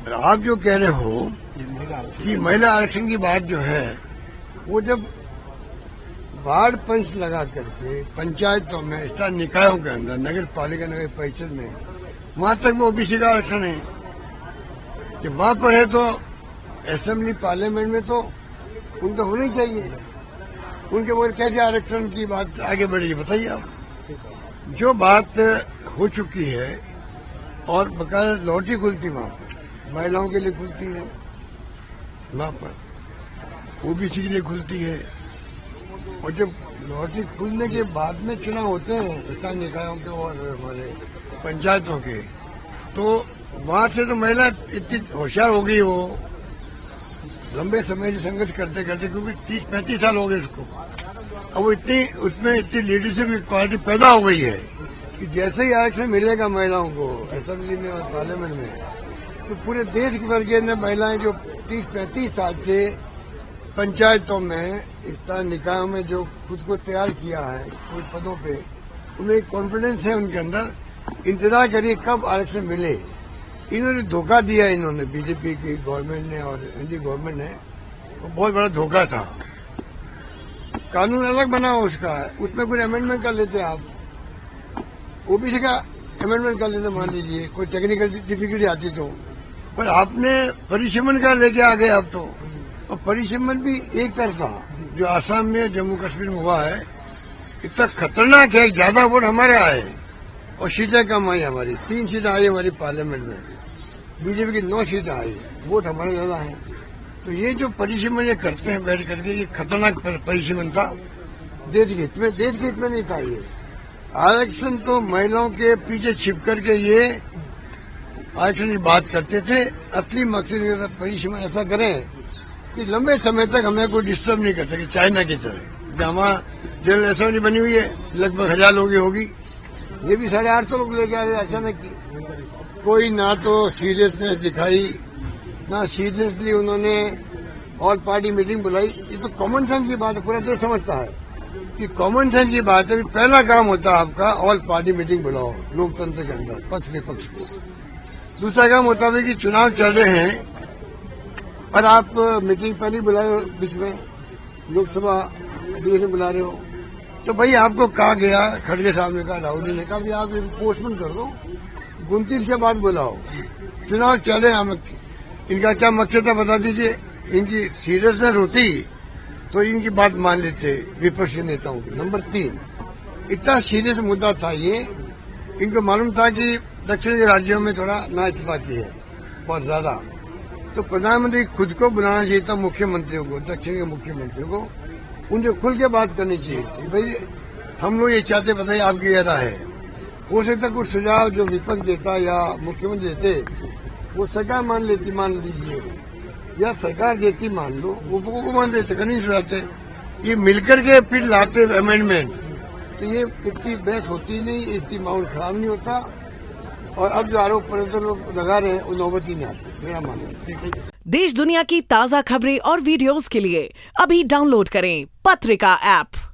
आप जो कह रहे हो कि महिला आरक्षण की बात जो है वो जब वार्ड पंच लगा करके पंचायतों में स्थानीय निकायों के अंदर नगर पालिका नगर परिषद में वहां तक वो ओबीसी का आरक्षण है। जब वहां पर है तो असेंबली पार्लियामेंट में तो उनका होना ही चाहिए। उनके ऊपर कैसे आरक्षण की बात आगे बढ़ेगी बताइए आप। जो बात हो चुकी है और बकायदा लॉटरी खुलती वहां पर महिलाओं के लिए खुलती है, वहां पर ओबीसी के लिए खुलती है। और जब लॉटरी खुलने के बाद में चुनाव होते हैं स्थानीय निकायों के और हमारे पंचायतों के, तो वहां से तो महिला इतनी होशियार हो गई हो लंबे समय से संघर्ष करते करते, क्योंकि 30-35 साल हो गए उसको। अब वो उसमें इतनी लीडरशिप की क्वालिटी पैदा हो गई है कि जैसे ही आरक्षण मिलेगा महिलाओं को असेंबली में और पार्लियामेंट में, तो पूरे देश भर के अंदर महिलाएं जो 30-35 साल से पंचायतों में स्थानीय निकायों में जो खुद को तैयार किया है कुछ पदों पे, उन्हें एक कॉन्फिडेंस है उनके अंदर। इंतजार करिए कब आरक्षण मिले। इन्होंने धोखा दिया, इन्होंने बीजेपी की गवर्नमेंट ने और एनडीए गवर्नमेंट ने, वो बहुत बड़ा धोखा था। कानून अलग बना उसका, उसमें कुछ अमेंडमेंट कर लेते आप, ओबीसी का अमेंडमेंट कर लेते मान लीजिए, कोई टेक्निकल डिफिकल्टी आती तो। पर आपने परिसीमन का लेके आ गए आप तो, और परिसीमन भी एक तरफा जो आसाम में जम्मू कश्मीर में हुआ है, इतना खतरनाक है। ज्यादा वोट हमारे आए और सीटें कम आई हमारी, 3 सीटें आई हमारी पार्लियामेंट में, बीजेपी की 9 सीटें आई, वोट हमारे ज्यादा है। तो ये जो परिसीमन ये करते हैं बैठ करके, ये खतरनाक परिसीमन था, देश के हित में नहीं था। ये आरक्षण तो महिलाओं के पीछे छिप करके ये आरक्षण की बात करते थे। असली मकसद परिसीमन ऐसा करें कि लंबे समय तक हमें कोई डिस्टर्ब नहीं कर सके, चाइना की तरह। जहां जनरल असेंबली बनी हुई है, लगभग 1000 लोगों की होगी, ये भी 850 लोग लेके आए अचानक की। कोई ना तो सीरियसनेस दिखाई, ना सीरियसली उन्होंने ऑल पार्टी मीटिंग बुलाई। ये तो कॉमन सेंस की बात है, पूरा देश समझता है कि कॉमन सेंस की बात है। पहला काम होता है आपका ऑल पार्टी मीटिंग बुलाओ लोकतंत्र के अंदर, पक्ष विपक्ष को। दूसरा काम होता है कि चुनाव चल रहे हैं और आप मीटिंग पहले बुलाए, बीच में लोकसभा अधिवेशन बुला रहे हो, तो भाई आपको कहा गया, खड़गे साहब ने कहा, राहुल ने कहा, आप पोस्टपोन कर दो, 29 के बाद बुलाओ, चुनाव चले। इनका क्या मकसद था बता दीजिए। इनकी सीरियसनेस होती तो इनकी बात मान लेते विपक्षी नेताओं की। नंबर 3, इतना सीरियस मुद्दा था ये, इनको मालूम था कि दक्षिण के राज्यों में थोड़ा नाइतफाकी है बहुत ज्यादा, तो प्रधानमंत्री खुद को बुलाना चाहिए था मुख्यमंत्रियों को, दक्षिण के मुख्यमंत्रियों को, उनसे खुल के बात करनी चाहिए थी। भाई हम लोग ये चाहते, बताइए आपकी क्या राय है। हो सकता कुछ सुझाव जो विपक्ष देता या मुख्यमंत्री देते वो सरकार मान लीजिए, या सरकार देती मान लो, वो मान लेते, कहीं सुझाते। ये मिलकर के फिर लाते अमेंडमेंट, तो ये इतनी बहस होती नहीं, इतनी माहौल खराब नहीं होता। और अब जो आरोप प्रत्यारोप लोग लगा रहे हैं वो नौबत ही नहीं आती, मेरा मानना है। देश दुनिया की ताज़ा खबरें और वीडियोस के लिए अभी डाउनलोड करें पत्रिका ऐप।